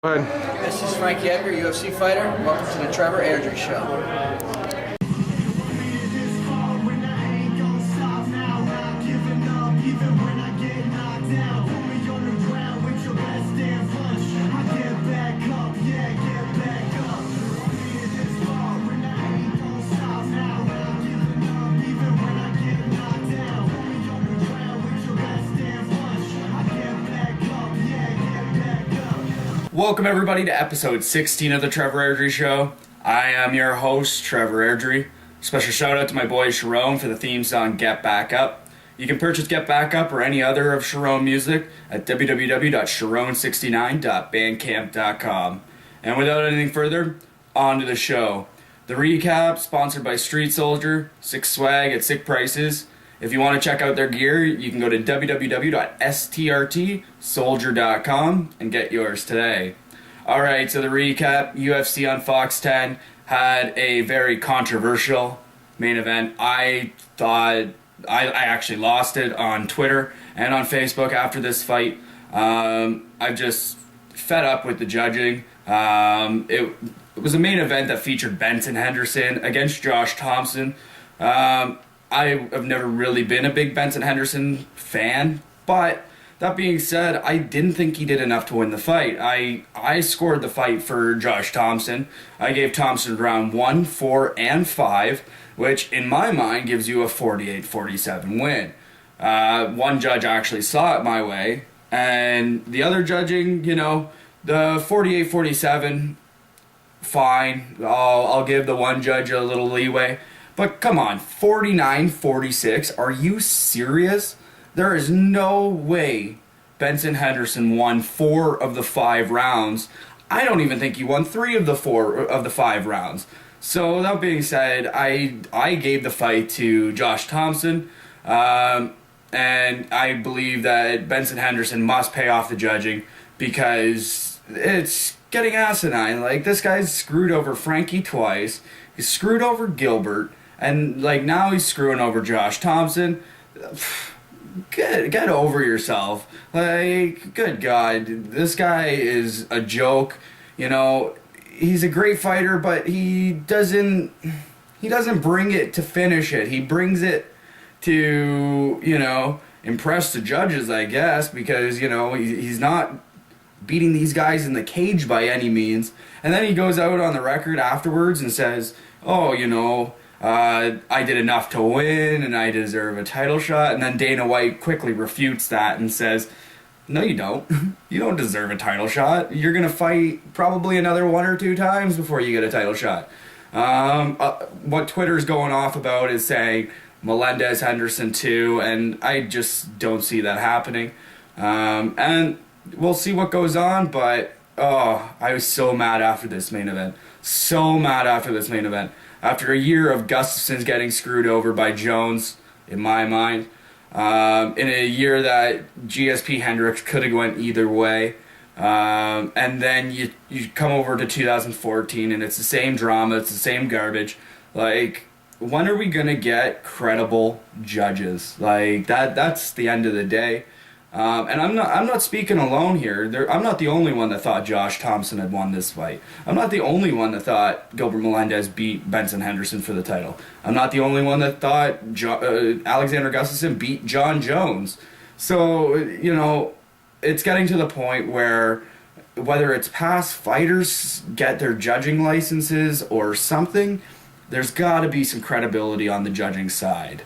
Go ahead. This is Frankie Edgar, UFC fighter. Welcome to the Trevor Airdrie Show. Welcome everybody to episode 16 of the Trevor Airdrie Show. I am your host, Trevor Airdrie. Special shout out to my boy Sharon for the theme song Get Back Up. You can purchase Get Back Up or any other of Sharon music at www.sharon69.bandcamp.com. And without anything further, on to the show. The recap, sponsored by Street Soldier, sick swag at sick prices. If you want to check out their gear, you can go to www.strtsoldier.com and get yours today. Alright, so the recap, UFC on Fox 10 had a very controversial main event. I thought I actually lost it on Twitter and on Facebook after this fight. I'm just fed up with the judging. It was a main event that featured Benson Henderson against Josh Thompson. I have never really been a big Benson Henderson fan, but that being said, I didn't think he did enough to win the fight. I scored the fight for Josh Thompson. I gave Thompson round 1, 4, and 5, which in my mind gives you a 48-47 win. One judge actually saw it my way, and the other judging, the 48-47, fine. I'll give the one judge a little leeway. But come on, 49-46, are you serious? There is no way Benson Henderson won 4 of the 5 rounds. I don't even think he won 3 of the 5 rounds. So that being said, I gave the fight to Josh Thompson, and I believe that Benson Henderson must pay off the judging because it's getting asinine. Like, this guy's screwed over Frankie twice, he's screwed over Gilbert, and now he's screwing over Josh Thompson. Get over yourself. Good God, this guy is a joke. He's a great fighter, but he doesn't bring it to finish it. He brings it to, impress the judges, I guess, because, he's not beating these guys in the cage by any means. And then he goes out on the record afterwards and says, I did enough to win and I deserve a title shot. And then Dana White quickly refutes that and says, no, you don't. You don't deserve a title shot. You're going to fight probably another 1 or 2 times before you get a title shot. What Twitter's going off about is saying Melendez Henderson too, and I just don't see that happening. And we'll see what goes on, but I was so mad after this main event. After a year of Gustafson's getting screwed over by Jones, in my mind, in a year that GSP Hendricks could have went either way, and then you come over to 2014 and it's the same drama, it's the same garbage. When are we gonna get credible judges? That's the end of the day. And I'm not speaking alone here. I'm not the only one that thought Josh Thompson had won this fight. I'm not the only one that thought Gilbert Melendez beat Benson Henderson for the title. I'm not the only one that thought Alexander Gustafsson beat John Jones. So, it's getting to the point where whether it's past fighters get their judging licenses or something, there's got to be some credibility on the judging side.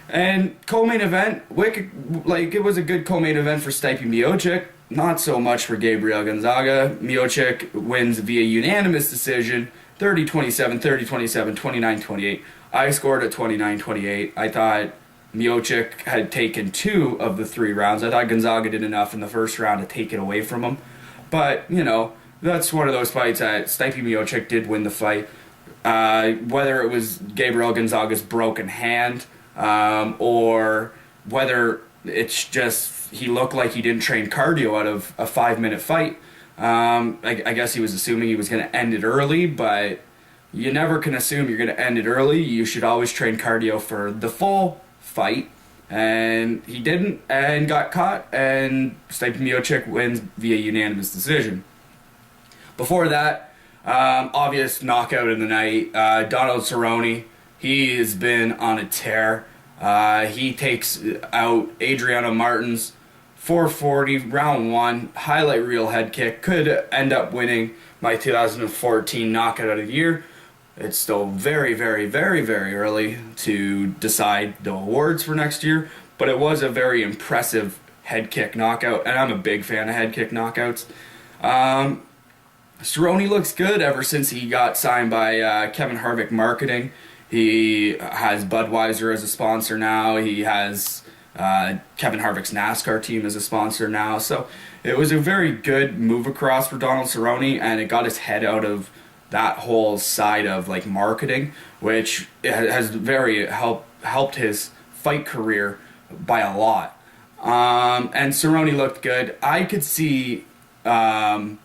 And co-main event, it was a good co-main event for Stipe Miocic, not so much for Gabriel Gonzaga. Miocic wins via unanimous decision, 30-27, 30-27, 29-28. I scored at 29-28. I thought Miocic had taken 2 of the 3 rounds. I thought Gonzaga did enough in the first round to take it away from him. But, that's one of those fights that Stipe Miocic did win the fight. Whether it was Gabriel Gonzaga's broken hand, or whether it's just he looked like he didn't train cardio out of a 5-minute fight. I guess he was assuming he was going to end it early, but you never can assume you're going to end it early. You should always train cardio for the full fight. And he didn't and got caught, and Stipe Miocic wins via unanimous decision. Before that, obvious knockout in the night, Donald Cerrone. He has been on a tear. He takes out Adriano Martins, 440, round one, highlight reel head kick. Could end up winning my 2014 knockout of the year. It's still very, very, very, very early to decide the awards for next year, but it was a very impressive head kick knockout, and I'm a big fan of head kick knockouts. Cerrone looks good ever since he got signed by Kevin Harvick Marketing. He has Budweiser as a sponsor now. He has Kevin Harvick's NASCAR team as a sponsor now. So it was a very good move across for Donald Cerrone, and it got his head out of that whole side of like marketing, which has very helped his fight career by a lot. And Cerrone looked good. I could see, I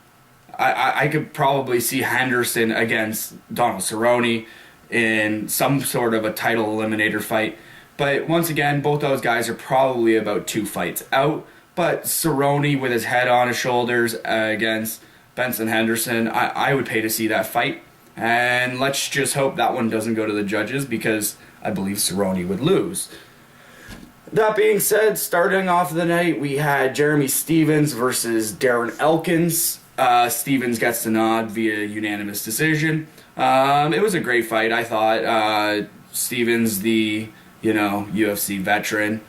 could probably see Henderson against Donald Cerrone in some sort of a title eliminator fight. But once again, both those guys are probably about 2 fights out. But Cerrone with his head on his shoulders against Benson Henderson, I would pay to see that fight. And let's just hope that one doesn't go to the judges, because I believe Cerrone would lose. That being said, starting off the night, we had Jeremy Stephens versus Darren Elkins. Stephens gets the nod via unanimous decision. It was a great fight, I thought. Stephens, the UFC veteran,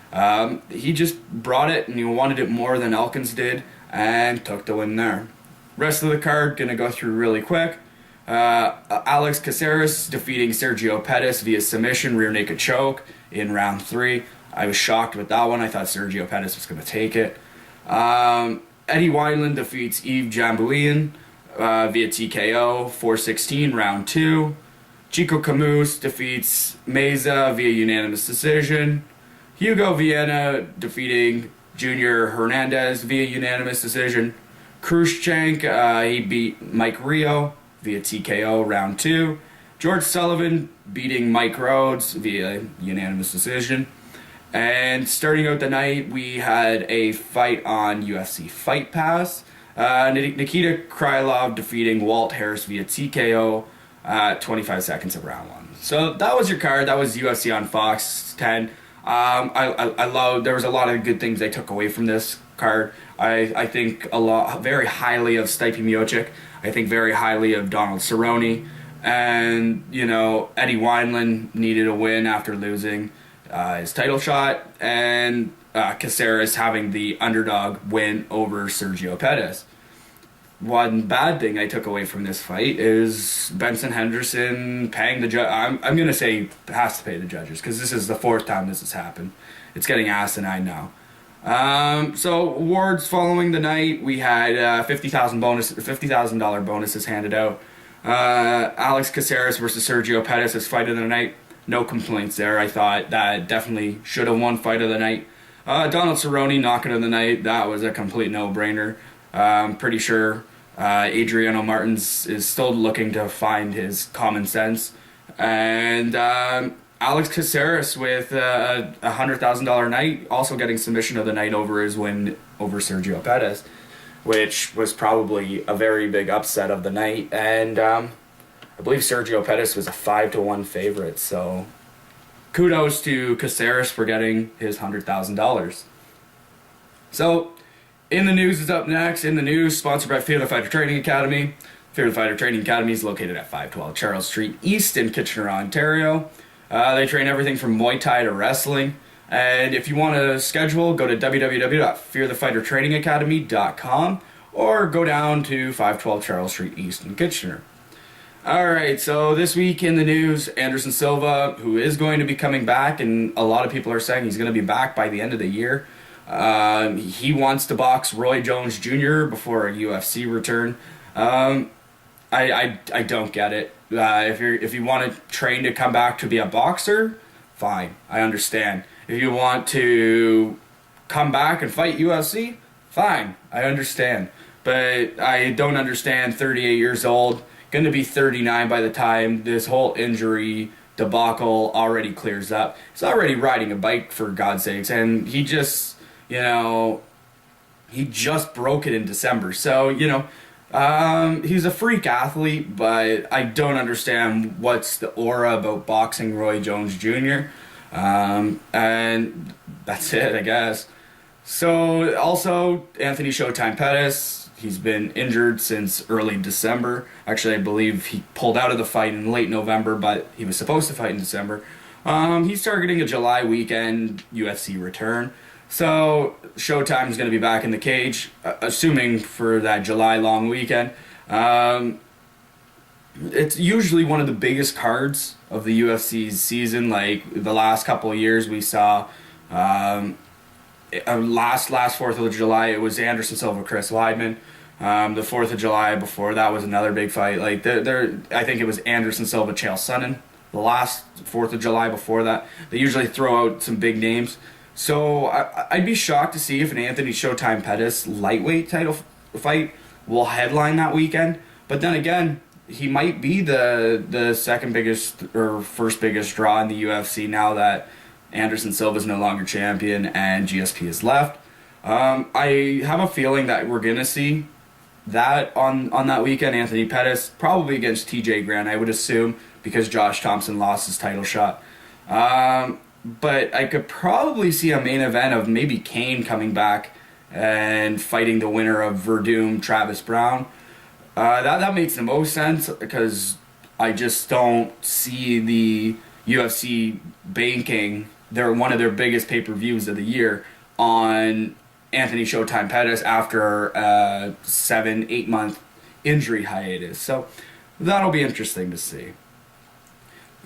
he just brought it, and he wanted it more than Elkins did, and took the win there. Rest of the card, gonna go through really quick. Alex Caceres defeating Sergio Pettis via submission rear naked choke in round 3. I was shocked with that one. I thought Sergio Pettis was going to take it. Eddie Wineland defeats Yves Jambouin via TKO, 416, round 2. Chico Camus defeats Meza via unanimous decision. Hugo Vienna defeating Junior Hernandez via unanimous decision. Khrushchenk, he beat Mike Rio via TKO, round 2. George Sullivan beating Mike Rhodes via unanimous decision. And starting out the night, we had a fight on UFC Fight Pass. Nikita Krylov defeating Walt Harris via TKO, 25 seconds of round 1. So that was your card. That was UFC on Fox 10. I love. There was a lot of good things they took away from this card. I think very highly of Stipe Miocic. I think very highly of Donald Cerrone. And, Eddie Wineland needed a win after losing his title shot. And Caceres having the underdog win over Sergio Pettis. One bad thing I took away from this fight is Benson Henderson paying the judge. I'm going to say has to pay the judges, because this is the 4th time this has happened. It's getting asinine now. So awards following the night, we had $50,000 bonuses handed out. Alex Caceres versus Sergio Pettis as fight of the night. No complaints there. I thought that definitely should have won fight of the night. Donald Cerrone knockout of the night. That was a complete no-brainer. I'm pretty sure Adriano Martins is still looking to find his common sense. And Alex Caceres with a $100,000 night, also getting submission of the night over his win over Sergio Pettis, which was probably a very big upset of the night. And I believe Sergio Pettis was a 5-1 favorite. So kudos to Caceres for getting his $100,000. So In the News is up next. In the News, sponsored by Fear the Fighter Training Academy. Fear the Fighter Training Academy is located at 512 Charles Street East in Kitchener, Ontario. They train everything from Muay Thai to wrestling. And if you want to schedule, go to www.fearthefightertrainingacademy.com or go down to 512 Charles Street East in Kitchener. Alright, so this week in the news, Anderson Silva, who is going to be coming back, and a lot of people are saying he's going to be back by the end of the year. He wants to box Roy Jones Jr. before a UFC return. I don't get it. If you want to train to come back to be a boxer, fine, I understand. If you want to come back and fight UFC, fine, I understand. But I don't understand 38 years old, going to be 39 by the time this whole injury debacle already clears up. He's already riding a bike, for God's sakes, and he just broke it in December. So, He's a freak athlete, but I don't understand what's the aura about boxing Roy Jones Jr. And that's it, I guess. So, also, Anthony Showtime Pettis, he's been injured since early December. Actually, I believe he pulled out of the fight in late November, but he was supposed to fight in December. He's targeting a July weekend UFC return. So, Showtime's going to be back in the cage, assuming for that July long weekend. It's usually one of the biggest cards of the UFC's season. Like, the last couple of years we saw, last 4th of July, it was Anderson Silva, Chris Weidman. The 4th of July before that was another big fight. Like, I think it was Anderson Silva, Chael Sonnen. The last 4th of July before that. They usually throw out some big names. So I'd be shocked to see if an Anthony Showtime Pettis lightweight title fight will headline that weekend. But then again, he might be the second biggest or first biggest draw in the UFC now that Anderson Silva is no longer champion and GSP is left. I have a feeling that we're going to see that on that weekend. Anthony Pettis, probably against TJ Grant, I would assume, because Josh Thompson lost his title shot. But I could probably see a main event of maybe Kane coming back and fighting the winner of Verdum, Travis Brown. That makes the most sense because I just don't see the UFC banking one of their biggest pay-per-views of the year on Anthony Showtime Pettis after a 7-8 month injury hiatus. So that'll be interesting to see.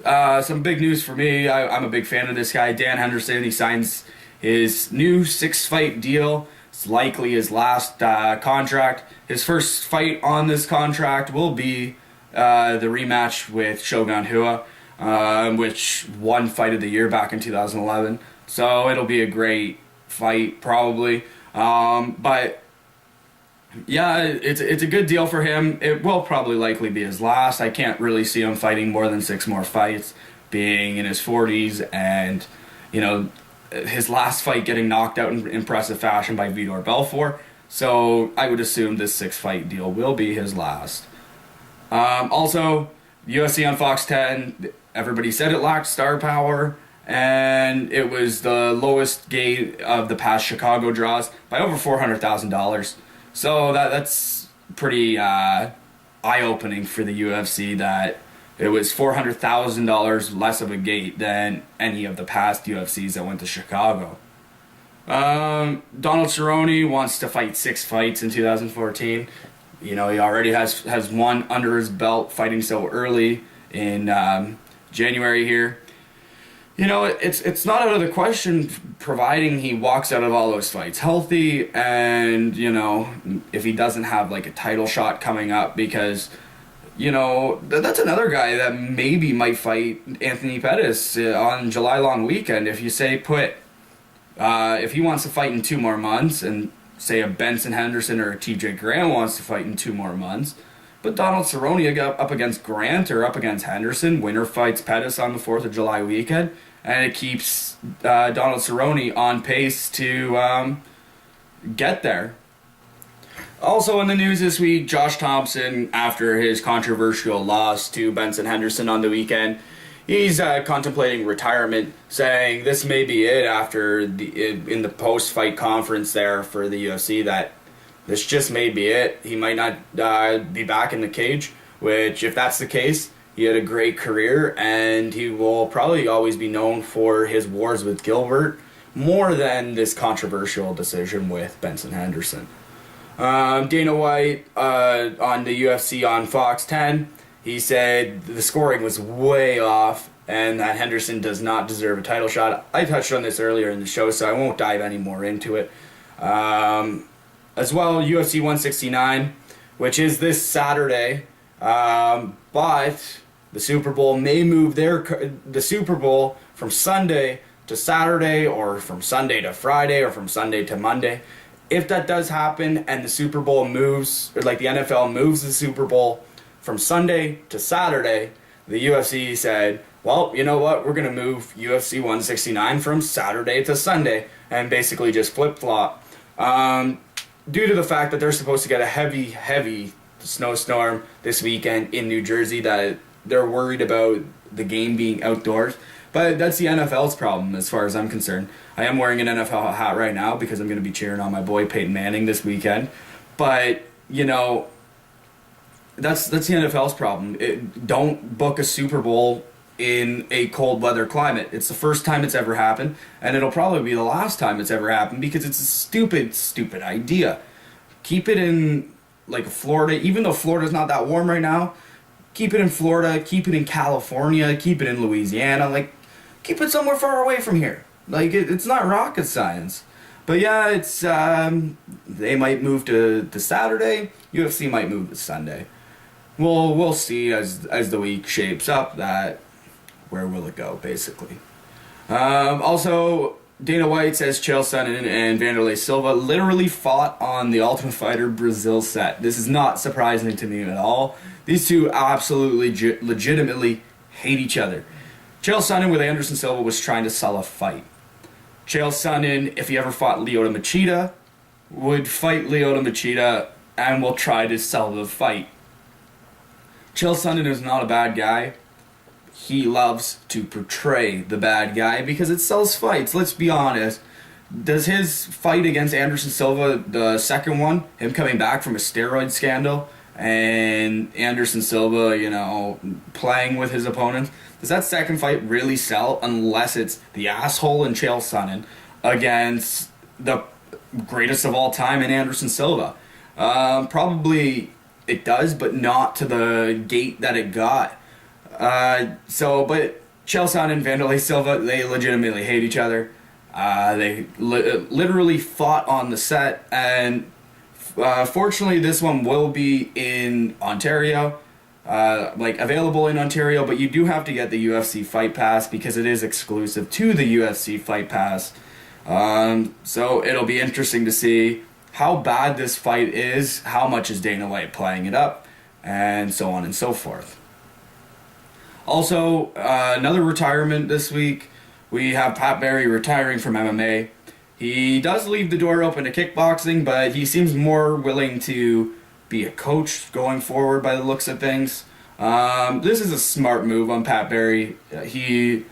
Some big news for me. I'm a big fan of this guy, Dan Henderson. He signs his new 6-fight deal. It's likely his last contract. His first fight on this contract will be the rematch with Shogun Rua, which won Fight of the Year back in 2011. So it'll be a great fight, probably. But yeah, it's a good deal for him. It will probably likely be his last. I can't really see him fighting more than 6 more fights, being in his 40s, and his last fight getting knocked out in impressive fashion by Vitor Belfort. So I would assume this 6-fight deal will be his last. Also, UFC on Fox 10, everybody said it lacked star power, and it was the lowest gate of the past Chicago draws by over $400,000. So that's pretty eye-opening for the UFC that it was $400,000 less of a gate than any of the past UFCs that went to Chicago. Donald Cerrone wants to fight 6 fights in 2014. He already has one under his belt fighting so early in January here. It's not out of the question providing he walks out of all those fights healthy and, if he doesn't have like a title shot coming up, because, that's another guy that maybe might fight Anthony Pettis on July long weekend. If you say if he wants to fight in 2 more months, and say a Benson Henderson or a TJ Grant wants to fight in 2 more months, but Donald Cerrone up against Grant or up against Henderson, winner fights Pettis on the 4th of July weekend, and it keeps Donald Cerrone on pace to get there. Also in the news this week, Josh Thompson, after his controversial loss to Benson Henderson on the weekend, he's contemplating retirement, saying this may be it after in the post-fight conference there for the UFC, that this just may be it. He might not be back in the cage, which, if that's the case, he had a great career, and he will probably always be known for his wars with Gilbert, more than this controversial decision with Benson Henderson. Dana White on the UFC on Fox 10, he said the scoring was way off and that Henderson does not deserve a title shot. I touched on this earlier in the show, so I won't dive any more into it. As well, UFC 169, which is this Saturday, but the Super Bowl may move the Super Bowl from Sunday to Saturday, or from Sunday to Friday, or from Sunday to Monday. If that does happen and the Super Bowl moves, or like the NFL moves the Super Bowl from Sunday to Saturday, the UFC said, well, you know what, we're going to move UFC 169 from Saturday to Sunday, and basically just flip-flop. Due to the fact that they're supposed to get a heavy the snowstorm this weekend in New Jersey that they're worried about the game being outdoors. But that's the NFL's problem as far as I'm concerned. I am wearing an NFL hat right now because I'm going to be cheering on my boy Peyton Manning this weekend. But, you know, that's the NFL's problem. Don't book a Super Bowl in a cold weather climate. It's the first time it's ever happened, and it'll probably be the last time it's ever happened because it's a stupid idea. Keep it in, like, Florida. Even though Florida's not that warm right now, keep it in Florida, keep it in California, keep it in Louisiana. Like, keep it somewhere far away from here. Like, it's not rocket science. But yeah, it's they might move to Saturday. UFC might move to Sunday. We'll see as the week shapes up that where will it go, basically. Also, Dana White says Chael Sonnen and Wanderlei Silva literally fought on the Ultimate Fighter Brazil set. This is not surprising to me at all. These two absolutely legitimately hate each other. Chael Sonnen with Anderson Silva was trying to sell a fight. Chael Sonnen, if he ever fought Lyoto Machida, would fight Lyoto Machida and will try to sell the fight. Chael Sonnen is not a bad guy. He loves to portray the bad guy because it sells fights. Let's be honest. Does his fight against Anderson Silva, the second one, him coming back from a steroid scandal, and Anderson Silva, you know, playing with his opponents, does that second fight really sell unless it's the asshole in Chael Sonnen against the greatest of all time in Anderson Silva? Probably it does, but not to the gate that it got. But Chael Sonnen and Wanderlei Silva, they legitimately hate each other. They literally fought on the set, and fortunately this one will be in Ontario, available in Ontario, but you do have to get the UFC Fight Pass because it is exclusive to the UFC Fight Pass. So it'll be interesting to see how bad this fight is, how much is Dana White playing it up, and so on and so forth. Also, another retirement this week. We have Pat Barry retiring from MMA. He does leave the door open to kickboxing, but he seems more willing to be a coach going forward by the looks of things. This is a smart move on Pat Barry. He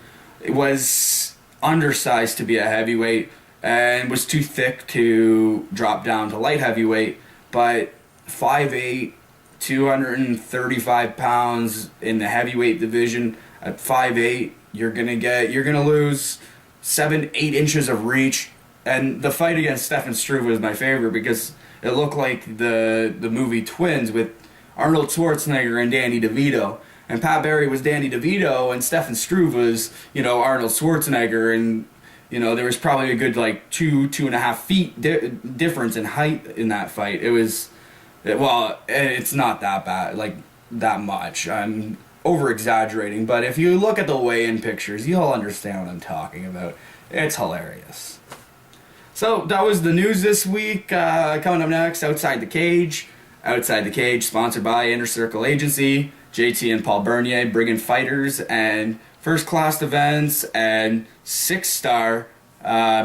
was undersized to be a heavyweight and was too thick to drop down to light heavyweight, but 5'8", 235 pounds in the heavyweight division at 5'8", you're gonna lose 7-8 inches of reach. And the fight against Stefan Struve was my favorite because it looked like the movie Twins with Arnold Schwarzenegger and Danny DeVito. And Pat Barry was Danny DeVito and Stefan Struve was, you know, Arnold Schwarzenegger, and you know, there was probably a good like 2.5 feet difference in height in that fight. It's not that bad, like that much. I'm over exaggerating, but if you look at the weigh-in pictures, you'll understand what I'm talking about. It's hilarious. So that was the news this week. Coming up next, Outside the Cage. Outside the Cage, sponsored by Inner Circle Agency, JT and Paul Bernier, bringing fighters and first-class events and 6-star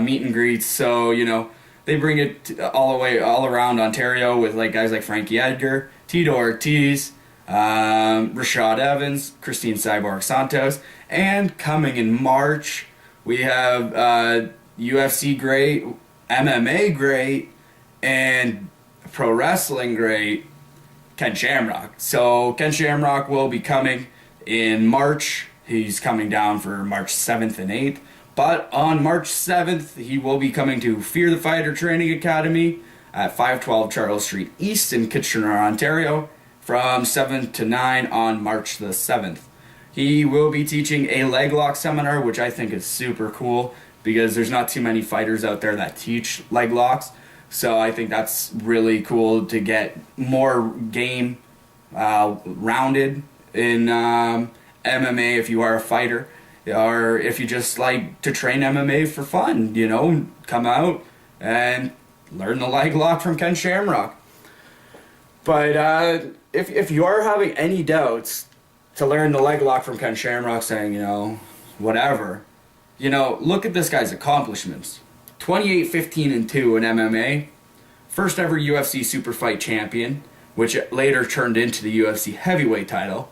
meet and greets. So, you know, they bring it all around Ontario with like guys like Frankie Edgar, Tito Ortiz, Rashad Evans, Christine Cyborg Santos, and coming in March, we have UFC great, MMA great, and pro wrestling great, Ken Shamrock. So Ken Shamrock will be coming in March. He's coming down for March 7th and 8th. But on March 7th, he will be coming to Fear the Fighter Training Academy at 512 Charles Street East in Kitchener, Ontario, from 7 to 9 on March the 7th. He will be teaching a leg lock seminar, which I think is super cool because there's not too many fighters out there that teach leg locks. So I think that's really cool to get more game rounded in MMA if you are a fighter, or if you just like to train MMA for fun, you know, come out and learn the leg lock from Ken Shamrock. But if you are having any doubts to learn the leg lock from Ken Shamrock, saying, you know, whatever, you know, look at this guy's accomplishments. 28-15-2 in MMA, first ever UFC super fight champion, which later turned into the UFC heavyweight title.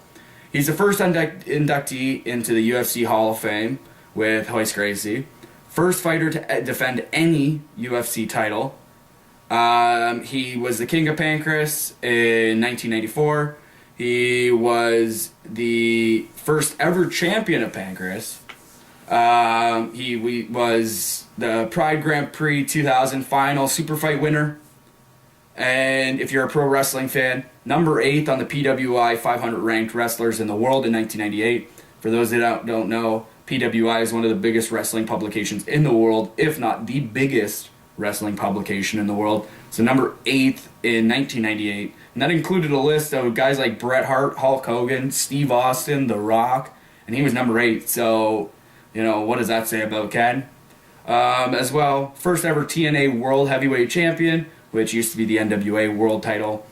He's the first inductee into the UFC Hall of Fame with Royce Gracie. First fighter to defend any UFC title. He was the King of Pancrase in 1994. He was the first ever champion of Pancrase. He was the Pride Grand Prix 2000 final super fight winner. And if you're a pro wrestling fan, number 8 on the PWI 500 ranked wrestlers in the world in 1998. For those that don't know, PWI is one of the biggest wrestling publications in the world, if not the biggest wrestling publication in the world. So number 8 in 1998. And that included a list of guys like Bret Hart, Hulk Hogan, Steve Austin, The Rock, and he was number 8. So, what does that say about Ken? As well, first ever TNA World Heavyweight Champion, which used to be the NWA World title.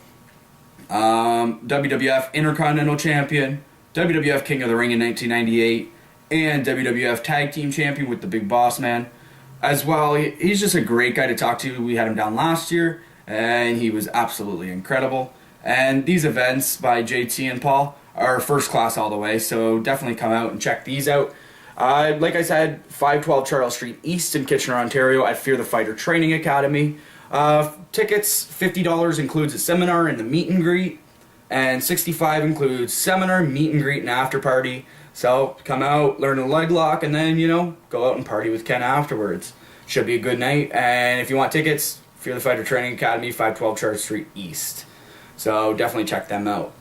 WWF Intercontinental Champion, WWF King of the Ring in 1998, and WWF Tag Team Champion with the Big Boss Man. As well, he's just a great guy to talk to. We had him down last year, and he was absolutely incredible. And these events by JT and Paul are first class all the way, so definitely come out and check these out. Like I said, 512 Charles Street East in Kitchener, Ontario at Fear the Fighter Training Academy. Tickets, $50 includes a seminar and the meet and greet, and $65 includes seminar, meet and greet, and after party. So come out, learn a leg lock, and then, go out and party with Ken afterwards. Should be a good night. And if you want tickets, Fear the Fighter Training Academy, 512 Charles Street East. So definitely check them out.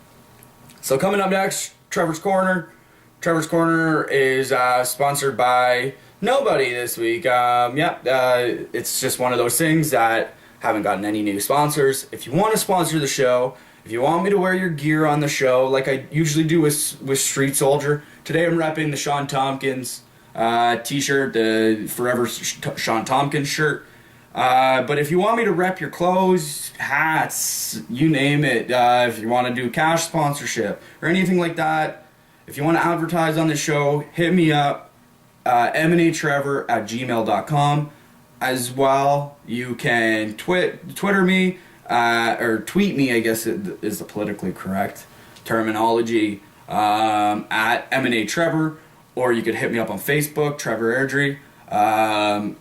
So coming up next, Trevor's Corner. Trevor's Corner is sponsored by nobody this week. It's just one of those things that haven't gotten any new sponsors. If you want to sponsor the show, if you want me to wear your gear on the show, like I usually do with Street Soldier, today I'm repping the Sean Tompkins t-shirt, the Forever Sean Tompkins shirt. But if you want me to rep your clothes, hats, you name it, if you want to do cash sponsorship or anything like that, if you want to advertise on the show, hit me up. mnatrevor@gmail.com. As well, you can Twitter me, or tweet me, I guess is the politically correct terminology, at mnatrevor, or you could hit me up on Facebook, Trevor Airdrie.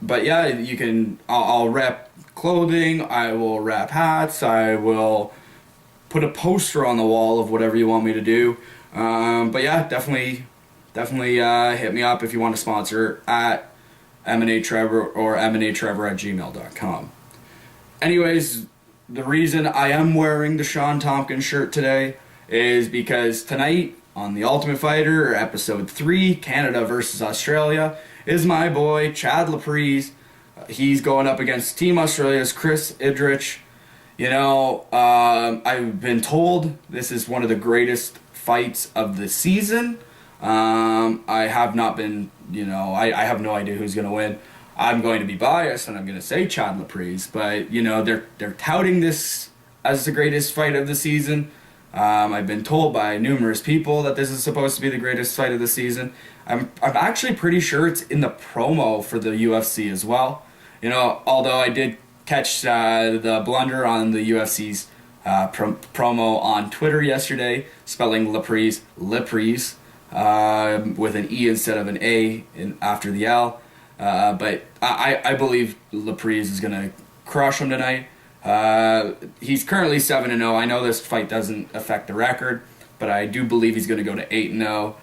But yeah, you can, I'll rep clothing, I will rep hats, I will put a poster on the wall of whatever you want me to do. But yeah, definitely hit me up if you want to sponsor at mnatrevor or mnatrevor@gmail.com. Anyways, the reason I am wearing the Sean Tompkins shirt today is because tonight on The Ultimate Fighter, episode 3, Canada versus Australia, is my boy Chad Laprise. He's going up against Team Australia's Chris Idrich. I've been told this is one of the greatest fights of the season. I have not been, I have no idea who's going to win. I'm going to be biased and I'm going to say Chad Laprise, but they're touting this as the greatest fight of the season. I've been told by numerous people that this is supposed to be the greatest fight of the season. I'm actually pretty sure it's in the promo for the UFC as well. Although I did catch the blunder on the UFC's promo on Twitter yesterday, spelling Laprise with an E instead of an A after the L. But I believe Laprise is going to crush him tonight. He's currently 7-0. I know this fight doesn't affect the record, but I do believe he's going to go to 8-0.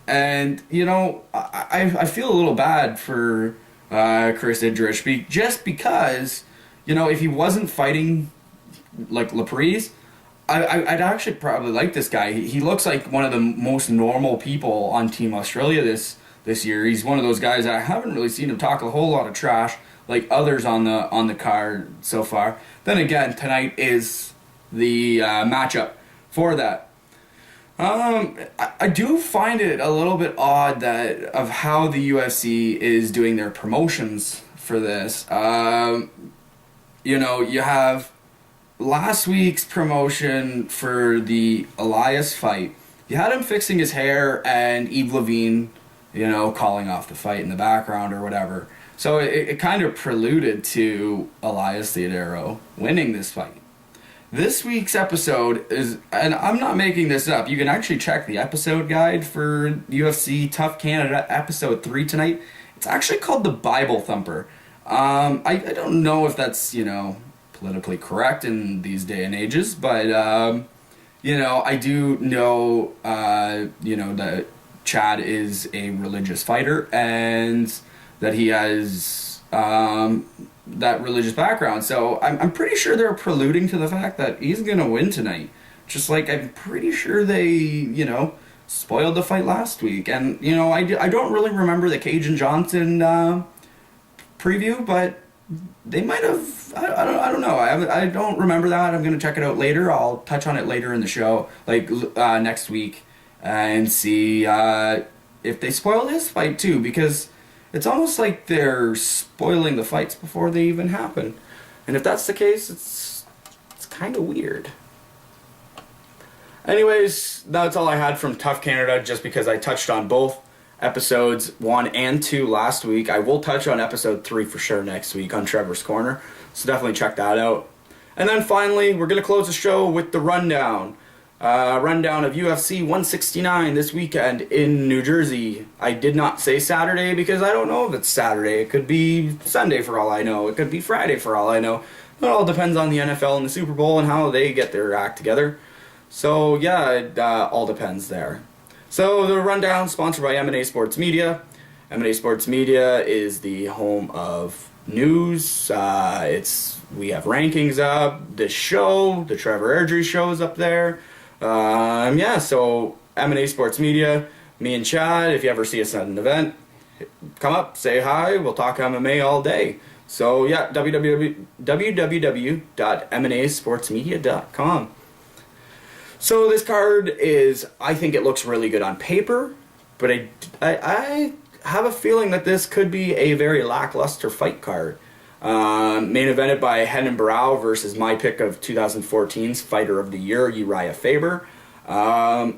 And I feel a little bad for Chris Idrich just because if he wasn't fighting like Laprise, I'd actually probably like this guy. He looks like one of the most normal people on Team Australia this year. He's one of those guys that I haven't really seen him talk a whole lot of trash like others on the card so far. Then again, tonight is the matchup for that. I do find it a little bit odd of how the UFC is doing their promotions for this. You have last week's promotion for the Elias fight. You had him fixing his hair and Yves Levine, calling off the fight in the background or whatever. So it kind of preluded to Elias Theodorou winning this fight. This week's episode is, and I'm not making this up, you can actually check the episode guide for UFC Tough Canada episode 3 tonight. It's actually called the Bible Thumper. I don't know if that's, politically correct in these day and ages, but, I do know, that Chad is a religious fighter and that he has that religious background. So I'm pretty sure they're preluding to the fact that he's going to win tonight. Just like I'm pretty sure they, spoiled the fight last week. And, I don't really remember the Cajun Johnson preview, but they might have, I don't know. I don't remember that. I'm going to check it out later. I'll touch on it later in the show, like next week, and see if they spoiled his fight too, because it's almost like they're spoiling the fights before they even happen. And if that's the case, it's kind of weird. Anyways, that's all I had from Tough Canada, just because I touched on both episodes 1 and 2 last week. I will touch on episode 3 for sure next week on Trevor's Corner, so definitely check that out. And then finally, we're going to close the show with the rundown. Rundown of UFC 169 this weekend in New Jersey. I did not say Saturday because I don't know if it's Saturday. It could be Sunday for all I know. It could be Friday for all I know. It all depends on the NFL and the Super Bowl and how they get their act together. So yeah, it all depends there. So the rundown, sponsored by M&A Sports Media. M&A Sports Media is the home of news. We have rankings up. The show, the Trevor Airdrie show, is up there. So M&A Sports Media, me and Chad, if you ever see us at an event, come up, say hi, we'll talk MMA all day. So yeah, www.mnasportsmedia.com. So this card is, I think it looks really good on paper, but I have a feeling that this could be a very lackluster fight card. Main evented by Renan Barão versus my pick of 2014's Fighter of the Year, Uriah Faber. Both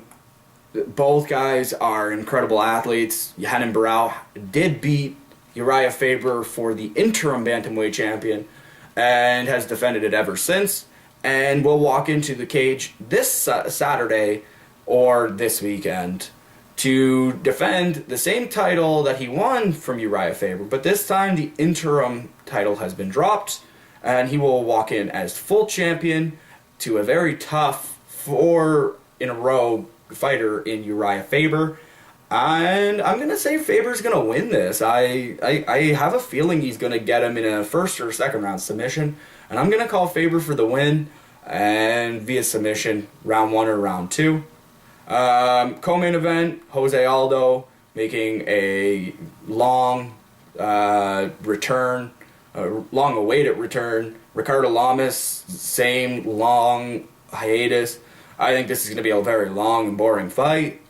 guys are incredible athletes. Renan Barão did beat Uriah Faber for the interim bantamweight champion and has defended it ever since, and will walk into the cage this Saturday or this weekend to defend the same title that he won from Uriah Faber, but this time the interim title has been dropped, and he will walk in as full champion to a very tough 4-in-a-row fighter in Uriah Faber. And I'm going to say Faber's going to win this. I have a feeling he's going to get him in a first or second round submission, and I'm going to call Faber for the win and via submission, round 1 or round 2. Co-main event, Jose Aldo making a long-awaited return. Ricardo Lamas, same long hiatus. I think this is going to be a very long and boring fight,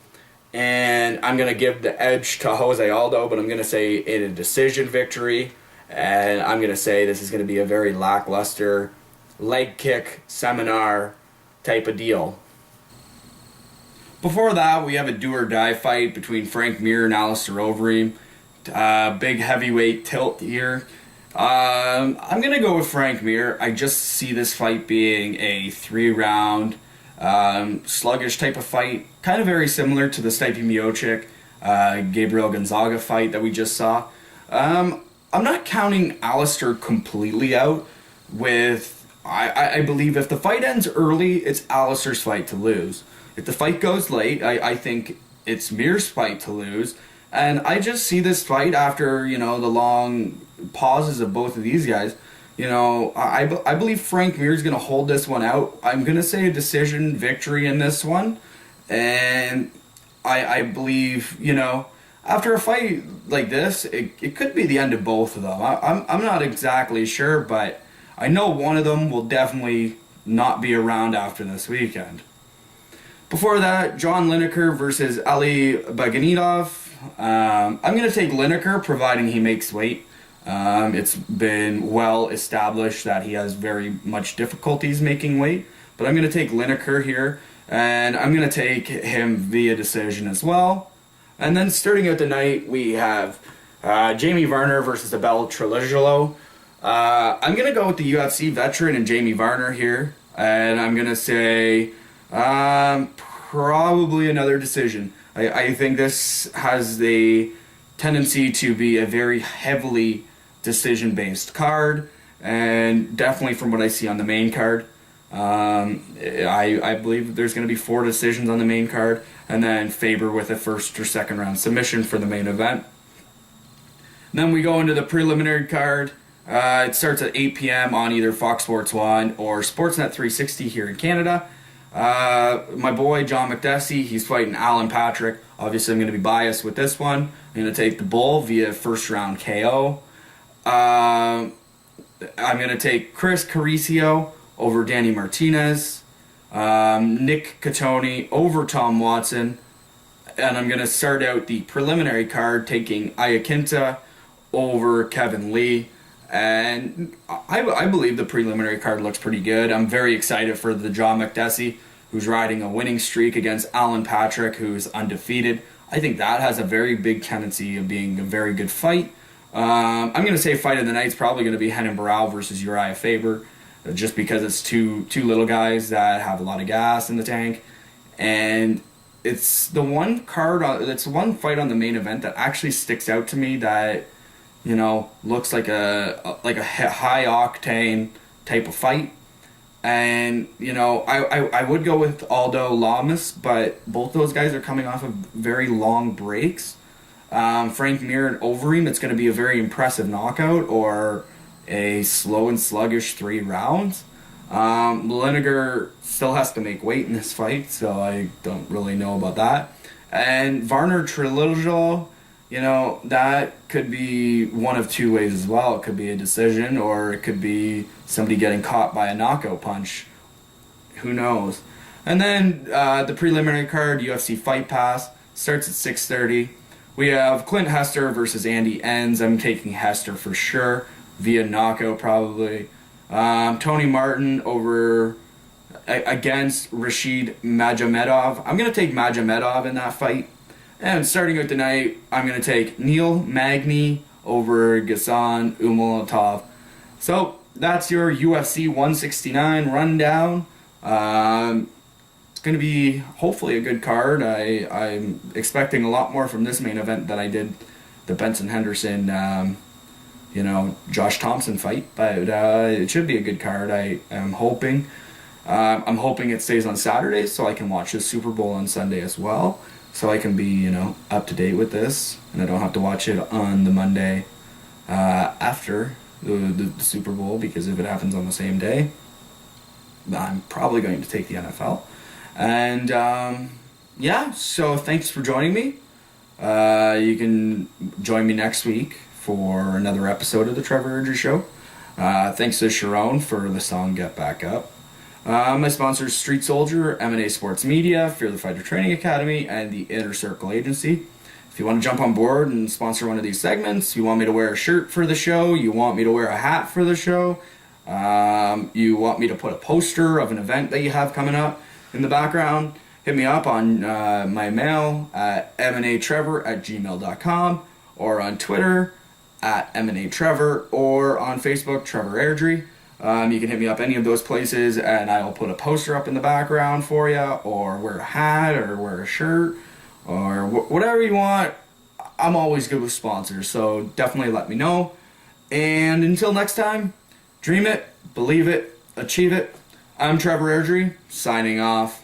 and I'm going to give the edge to Jose Aldo, but I'm going to say in a decision victory, and I'm going to say this is going to be a very lackluster leg kick seminar type of deal. Before that, we have a do-or-die fight between Frank Mir and Alistair Overeem. Big heavyweight tilt here. I'm going to go with Frank Mir. I just see this fight being a 3-round, sluggish type of fight. Kind of very similar to the Stipe Miocic, Gabriel Gonzaga fight that we just saw. I'm not counting Alistair completely out with... I believe if the fight ends early, it's Alistair's fight to lose. If the fight goes late, I think it's Mir's fight to lose. And I just see this fight after, the long pauses of both of these guys. I believe Frank Mir's going to hold this one out. I'm going to say a decision victory in this one. And I believe, after a fight like this, it could be the end of both of them. I'm not exactly sure, but I know one of them will definitely not be around after this weekend. Before that, John Lineker versus Ali Baganidov. I'm going to take Lineker, providing he makes weight. It's been well established that he has very much difficulties making weight, but I'm going to take Lineker here, and I'm going to take him via decision as well. And then starting out the night, we have Jamie Varner versus Abel Trujillo. I'm going to go with the UFC veteran and Jamie Varner here. and I'm going to say probably another decision. I think this has the tendency to be a very heavily decision-based card, and definitely from what I see on the main card, I believe there's going to be 4 decisions on the main card, and then Faber with a first or second round submission for the main event. And then we go into the preliminary card. It starts at 8 p.m. on either Fox Sports 1 or Sportsnet 360 here in Canada. My boy John McDessie, he's fighting Alan Patrick. Obviously, I'm going to be biased with this one. I'm going to take the bull via first round KO. I'm going to take Chris Caricio over Danny Martinez. Nick Catoni over Tom Watson. And I'm going to start out the preliminary card taking Iaquinta over Kevin Lee. And I believe the preliminary card looks pretty good. I'm very excited for the John McDessie, who's riding a winning streak against Alan Patrick, who's undefeated. I think that has a very big tendency of being a very good fight. I'm going to say fight of the night's probably going to be Renan Barão versus Uriah Faber, just because it's two little guys that have a lot of gas in the tank. And it's the one fight on the main event that actually sticks out to me that, looks like a high octane type of fight. And, I would go with Aldo Lamas, but both those guys are coming off of very long breaks. Frank Mir and Overeem, it's going to be a very impressive knockout or a slow and sluggish 3 rounds. Lineker still has to make weight in this fight, so I don't really know about that. And Varner Trililjo, that could be one of 2 ways as well. It could be a decision, or it could be somebody getting caught by a knockout punch. Who knows? And then the preliminary card, UFC Fight Pass, starts at 6:30. We have Clint Hester versus Andy Enns. I'm taking Hester for sure, via knockout probably. Tony Martin against Rashid Magomedov. I'm going to take Magomedov in that fight. And starting out the night, I'm going to take Neil Magny over Ghassan Umalatov. So that's your UFC 169 rundown. It's going to be hopefully a good card. I'm expecting a lot more from this main event than I did the Benson Henderson, Josh Thompson fight. But it should be a good card. I am hoping. I'm hoping it stays on Saturday so I can watch the Super Bowl on Sunday as well. So I can be, up to date with this, and I don't have to watch it on the Monday after the Super Bowl, because if it happens on the same day, I'm probably going to take the NFL. And so thanks for joining me. You can join me next week for another episode of the Trevor Airdrie Show. Thanks to Sharon for the song Get Back Up. My sponsors, Street Soldier, M&A Sports Media, Fear the Fighter Training Academy, and the Inner Circle Agency. If you want to jump on board and sponsor one of these segments, you want me to wear a shirt for the show, you want me to wear a hat for the show, you want me to put a poster of an event that you have coming up in the background, hit me up on my mail at mnatrevor@gmail.com, or on Twitter at mnatrevor, or on Facebook, Trevor Airdrie. You can hit me up any of those places, and I'll put a poster up in the background for you, or wear a hat, or wear a shirt, or whatever you want. I'm always good with sponsors, so definitely let me know. And until next time, dream it, believe it, achieve it. I'm Trevor Airdrie, signing off.